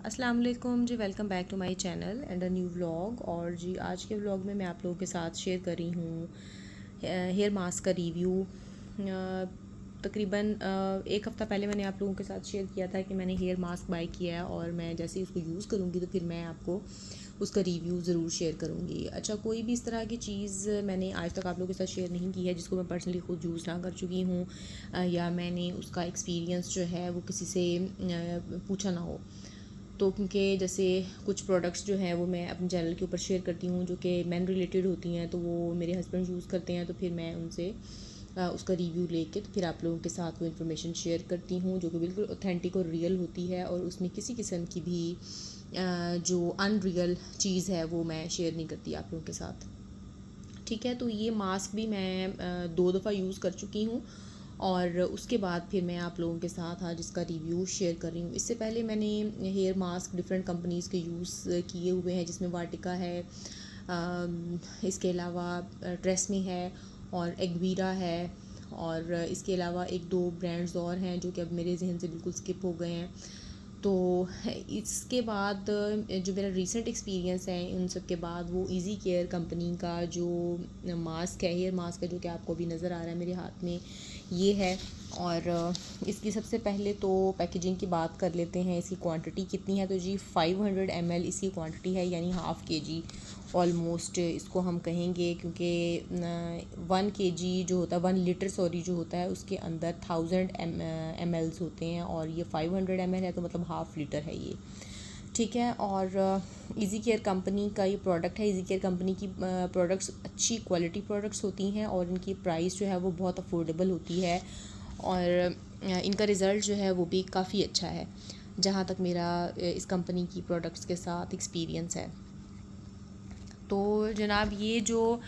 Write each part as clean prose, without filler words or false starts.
अस्सलाम वालेकुम जी। Welcome back to my channel and a new vlog. और जी आज के व्लॉग में मैं आप लोगों के साथ शेयर कर रही हूँ हेयर मास्क का रिव्यू। तकरीबन एक हफ़्ता पहले मैंने आप लोगों के साथ शेयर किया था कि मैंने हेयर मास्क बाय किया है और मैं जैसे ही उसको यूज़ करूँगी तो फिर मैं आपको उसका रिव्यू ज़रूर शेयर करूँगी। अच्छा, कोई भी इस तरह की चीज़ मैंने आज तक आप लोगों के साथ शेयर नहीं की है जिसको मैं पर्सनली ख़ुद यूज़ ना कर चुकी हूँ या मैंने उसका एक्सपीरियंस जो है वो किसी से पूछा ना हो। तो क्योंकि जैसे कुछ प्रोडक्ट्स जो हैं वो मैं अपने चैनल के ऊपर शेयर करती हूँ जो कि मैन रिलेटेड होती हैं, तो वो मेरे हस्बैंड यूज़ करते हैं, तो फिर मैं उनसे उसका रिव्यू लेके तो फिर आप लोगों के साथ वो इन्फॉर्मेशन शेयर करती हूँ जो कि बिल्कुल ऑथेंटिक और रियल होती है और उसमें किसी किस्म की भी जो अनरियल चीज़ है वो मैं शेयर नहीं करती आप लोगों के साथ। ठीक है, तो ये मास्क भी मैं 2 दफ़ा यूज़ कर चुकी हूँ और उसके बाद फिर मैं आप लोगों के साथ आज इसका रिव्यू शेयर कर रही हूँ। इससे पहले मैंने हेयर मास्क डिफरेंट कंपनीज़ के यूज़ किए हुए हैं जिसमें वाटिका है, इसके अलावा ट्रेस्मी है और एग्वीरा है और इसके अलावा 1-2 ब्रांड्स और हैं जो कि अब मेरे जहन से बिल्कुल स्किप हो गए हैं। तो इसके बाद जो मेरा रीसेंट एक्सपीरियंस है उन सब के बाद वो इज़ी केयर कंपनी का जो मास्क है, हेयर मास्क है, जो कि आपको अभी नज़र आ रहा है मेरे हाथ में, ये है। और इसकी सबसे पहले तो पैकेजिंग की बात कर लेते हैं। इसकी क्वांटिटी कितनी है, तो जी 500 ml इसकी क्वांटिटी है, यानी हाफ़ kg ऑलमोस्ट इसको हम कहेंगे, क्योंकि 1 kg जो होता है 1 लीटर सॉरी जो होता है उसके अंदर 1000 ml होते हैं और ये 500 ml है, तो मतलब हाफ़ लीटर है ये। ठीक है, और इज़ी केयर कंपनी का ये प्रोडक्ट है। इज़ी केयर कंपनी की प्रोडक्ट्स अच्छी क्वालिटी प्रोडक्ट्स होती हैं और इनकी प्राइस जो है वो बहुत अफोर्डेबल होती है और इनका रिज़ल्ट जो है वो भी काफ़ी अच्छा है जहाँ तक मेरा इस कंपनी की प्रोडक्ट्स के साथ एक्सपीरियंस है। तो जनाब ये जो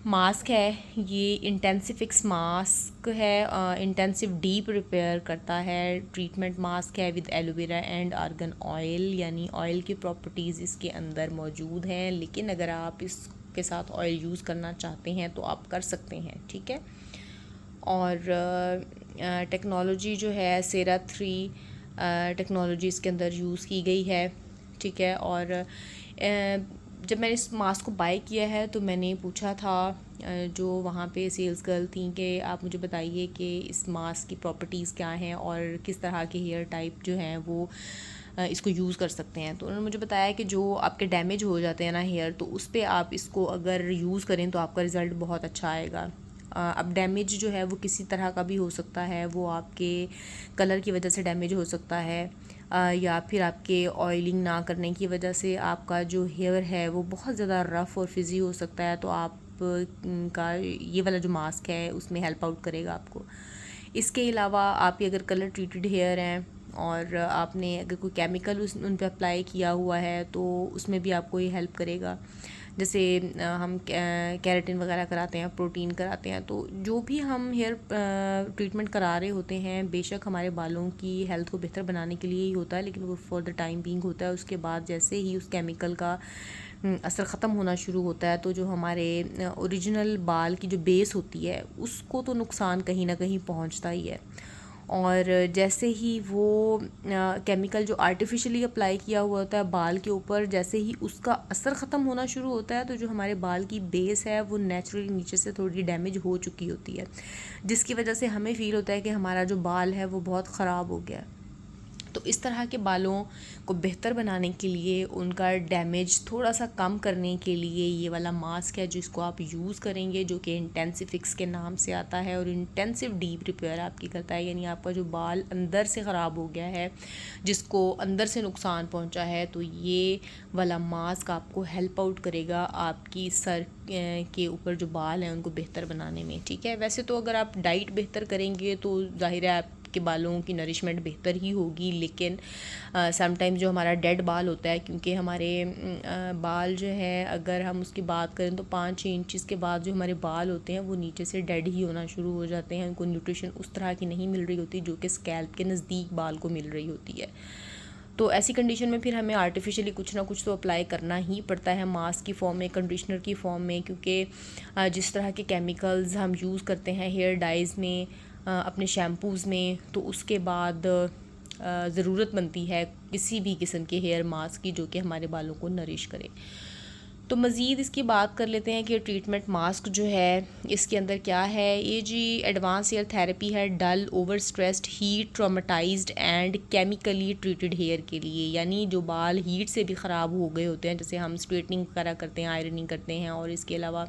मास्क है ये इंटेंसिफिक्स मास्क है, इंटेंसिव डीप रिपेयर करता है, ट्रीटमेंट मास्क है with aloe vera and argan oil, यानी ऑयल की प्रॉपर्टीज़ इसके अंदर मौजूद हैं, लेकिन अगर आप इसके साथ ऑयल यूज़ करना चाहते हैं तो आप कर सकते हैं। ठीक है, और टेक्नोलॉजी जो है सेरा 3 टेक्नोलॉजी इसके अंदर यूज़ की गई है। ठीक है, और जब मैंने इस मास्क को बाय किया है तो मैंने पूछा था जो वहाँ पे सेल्स गर्ल थी कि आप मुझे बताइए कि इस मास्क की प्रॉपर्टीज़ क्या हैं और किस तरह के हेयर टाइप जो हैं वो इसको यूज़ कर सकते हैं। तो उन्होंने मुझे बताया कि जो आपके डैमेज हो जाते हैं ना हेयर, तो उस पर आप इसको अगर यूज़ करें तो आपका रिज़ल्ट बहुत अच्छा आएगा। अब डैमेज जो है वो किसी तरह का भी हो सकता है, वो आपके कलर की वजह से डैमेज हो सकता है या फिर आपके ऑयलिंग ना करने की वजह से आपका जो हेयर है वो बहुत ज़्यादा रफ़ और फिज़ी हो सकता है, तो आप का ये वाला जो मास्क है उसमें हेल्प आउट करेगा आपको। इसके अलावा आपके अगर कलर ट्रीटेड हेयर हैं और आपने अगर कोई केमिकल उन पे अप्लाई किया हुआ है तो उसमें भी आपको ये हेल्प करेगा। जैसे हम केराटिन वगैरह कराते हैं, प्रोटीन कराते हैं, तो जो भी हम हेयर ट्रीटमेंट करा रहे होते हैं बेशक हमारे बालों की हेल्थ को बेहतर बनाने के लिए ही होता है, लेकिन वो फॉर द टाइम बीइंग होता है। उसके बाद जैसे ही उस केमिकल का असर ख़त्म होना शुरू होता है तो जो हमारे ओरिजिनल बाल की जो बेस होती है उसको तो नुकसान कहीं ना कहीं पहुंचता ही है। और जैसे ही वो केमिकल जो आर्टिफिशियली अप्लाई किया हुआ होता है बाल के ऊपर, जैसे ही उसका असर ख़त्म होना शुरू होता है तो जो हमारे बाल की बेस है वो नेचुरली नीचे से थोड़ी डैमेज हो चुकी होती है, जिसकी वजह से हमें फ़ील होता है कि हमारा जो बाल है वो बहुत ख़राब हो गया है। तो इस तरह के बालों को बेहतर बनाने के लिए, उनका डैमेज थोड़ा सा कम करने के लिए ये वाला मास्क है जिसको आप यूज़ करेंगे, जो कि इंटेंसिफिक्स के नाम से आता है और इंटेंसिव डीप रिपेयर आपकी करता है, यानी आपका जो बाल अंदर से ख़राब हो गया है, जिसको अंदर से नुकसान पहुंचा है, तो ये वाला मास्क आपको हेल्प आउट करेगा आपकी सर के ऊपर जो बाल हैं उनको बेहतर बनाने में। ठीक है, वैसे तो अगर आप डाइट बेहतर करेंगे तो ज़ाहिर है के बालों की नरिशमेंट बेहतर ही होगी, लेकिन समटाइम जो हमारा डेड बाल होता है, क्योंकि हमारे बाल जो है अगर हम उसकी बात करें तो 5-6 इंचज़ के बाद जो हमारे बाल होते हैं वो नीचे से डेड ही होना शुरू हो जाते हैं, उनको न्यूट्रिशन उस तरह की नहीं मिल रही होती जो कि स्कैल्प के नज़दीक बाल को मिल रही होती है। तो ऐसी कंडीशन में फिर हमें आर्टिफिशियली कुछ ना कुछ तो अप्लाई करना ही पड़ता है मास्क की फॉर्म में, कंडीशनर की फॉर्म में, क्योंकि जिस तरह के केमिकल्स हम यूज़ करते हैं हेयर डाइज़ में, अपने शैम्पूज़ में, तो उसके बाद ज़रूरत बनती है किसी भी किस्म के हेयर मास्क की जो कि हमारे बालों को नरिश करे। तो मज़ीद इसकी बात कर लेते हैं कि ट्रीटमेंट मास्क जो है इसके अंदर क्या है। ये जी एडवांस हेयर थेरेपी है dull, over stressed, heat traumatized and chemically treated hair के लिए। यानी जो बाल हीट से भी ख़राब हो गए होते हैं, जैसे हम स्ट्रेटनिंग वगैरह करते हैं, आयरनिंग करते हैं और इसके अलावा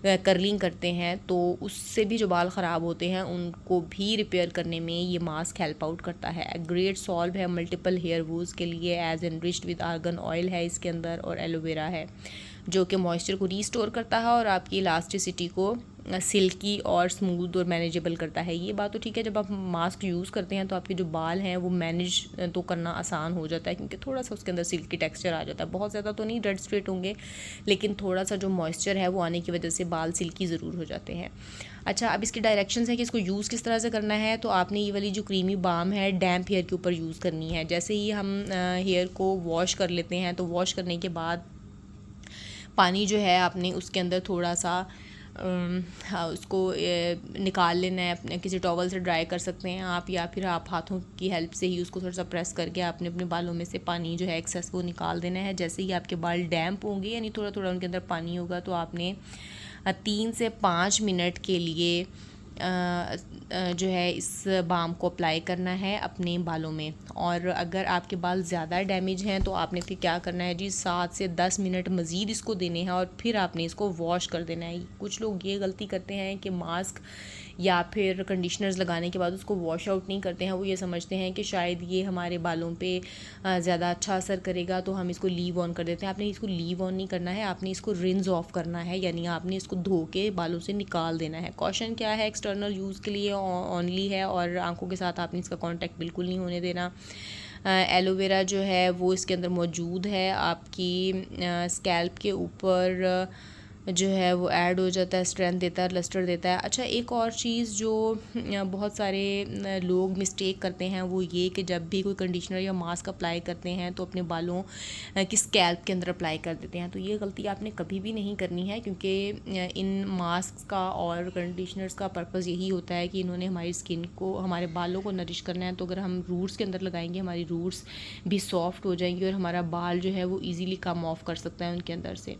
कर्लिंग करते हैं, तो उससे भी जो बाल ख़राब होते हैं उनको भी रिपेयर करने में ये मास्क हेल्प आउट करता है। ग्रेट सॉल्व है मल्टीपल हेयर वूज़ के लिए, as enriched with argan oil है इसके अंदर, और एलोवेरा है जो कि मॉइस्चर को रीस्टोर करता है और आपकी इलास्टिसिटी को सिल्की और स्मूथ और मैनेजेबल करता है। ये बात तो ठीक है, जब आप मास्क यूज़ करते हैं तो आपके जो बाल हैं वो मैनेज तो करना आसान हो जाता है, क्योंकि थोड़ा सा उसके अंदर सिल्की टेक्सचर आ जाता है। बहुत ज़्यादा तो नहीं डेड स्ट्रेट होंगे, लेकिन थोड़ा सा जो मॉइस्चर है वो आने की वजह से बाल सिल्की ज़रूर हो जाते हैं। अच्छा, अब इसकी डायरेक्शंस है कि इसको यूज़ किस तरह से करना है। तो आपने ये वाली जो क्रीमी बाम है डैम्प हेयर के ऊपर यूज़ करनी है। जैसे ही हम हेयर को वॉश कर लेते हैं, तो वॉश करने के बाद पानी जो है आपने उसके अंदर थोड़ा सा उसको निकाल लेना है, अपने किसी टॉवल से ड्राई कर सकते हैं आप, या फिर आप हाथों की हेल्प से ही उसको थोड़ा सा प्रेस करके आपने अपने बालों में से पानी जो है एक्सेस वो निकाल देना है। जैसे ही आपके बाल डैम्प होंगे, यानी थोड़ा थोड़ा उनके अंदर पानी होगा, तो आपने 3 से 5 मिनट के लिए जो है इस बाम को अप्लाई करना है अपने बालों में। और अगर आपके बाल ज़्यादा डैमेज हैं तो आपने फिर क्या करना है जी, 7 से 10 मिनट मज़ीद इसको देने हैं और फिर आपने इसको वॉश कर देना है। कुछ लोग ये गलती करते हैं कि मास्क या फिर कंडीशनर्स लगाने के बाद उसको वॉश आउट नहीं करते हैं। वो ये समझते हैं कि शायद ये हमारे बालों पे ज़्यादा अच्छा असर करेगा, तो हम इसको लीव ऑन कर देते हैं। आपने इसको लीव ऑन नहीं करना है, आपने इसको रिंस ऑफ करना है, यानी आपने इसको धो के बालों से निकाल देना है। कॉशन क्या है, एक्सटर्नल यूज़ के लिए ऑनली है, और आंखों के साथ आपने इसका कांटेक्ट बिल्कुल नहीं होने देना। एलोवेरा जो है वो इसके अंदर मौजूद है, आपकी स्कैल्प के ऊपर जो है वो ऐड हो जाता है, स्ट्रेंथ देता है, लस्टर देता है। अच्छा, एक और चीज़ जो बहुत सारे लोग मिस्टेक करते हैं वो ये कि जब भी कोई कंडीशनर या मास्क अप्लाई करते हैं तो अपने बालों की स्कैल्प के अंदर अप्लाई कर देते हैं। तो ये गलती आपने कभी भी नहीं करनी है, क्योंकि इन मास्क का और कंडीशनर्स का पर्पज़ यही होता है कि इन्होंने हमारी स्किन को, हमारे बालों को नरिश करना है। तो अगर हम रूट्स के अंदर लगाएंगे, हमारी रूट्स भी सॉफ्ट हो जाएंगी और हमारा बाल जो है वो ईज़िली कम ऑफ कर सकता है उनके अंदर से।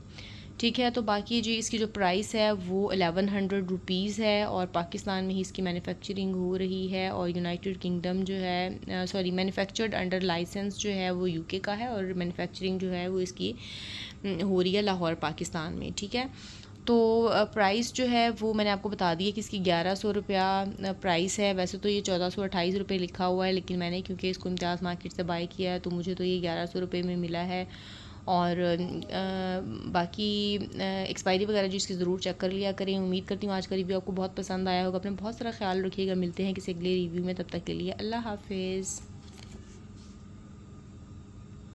ठीक है, तो बाकी जी इसकी जो प्राइस है वो 1100 रुपीज़ है, और पाकिस्तान में ही इसकी मैन्युफैक्चरिंग हो रही है, और यूनाइटेड किंगडम जो है मैन्युफैक्चर्ड अंडर लाइसेंस जो है वो यूके का है, और मैन्युफैक्चरिंग जो है वो इसकी हो रही है लाहौर पाकिस्तान में। ठीक है, तो प्राइस जो है वो मैंने आपको बता दी है कि इसकी 1100 रुपया प्राइस है। वैसे तो ये 1428 रुपये लिखा हुआ है, लेकिन मैंने क्योंकि इसको इम्तियाज़ मार्केट से बाई किया है तो मुझे तो ये 1100 रुपये में मिला है। और बाकी एक्सपायरी वगैरह जो इसकी ज़रूर चेक कर लिया करें। उम्मीद करती हूँ आज का रिव्यू आपको बहुत पसंद आया होगा। अपने बहुत सारा ख्याल रखिएगा। मिलते हैं किसी अगले रिव्यू में, तब तक के लिए अल्लाह हाफिज़।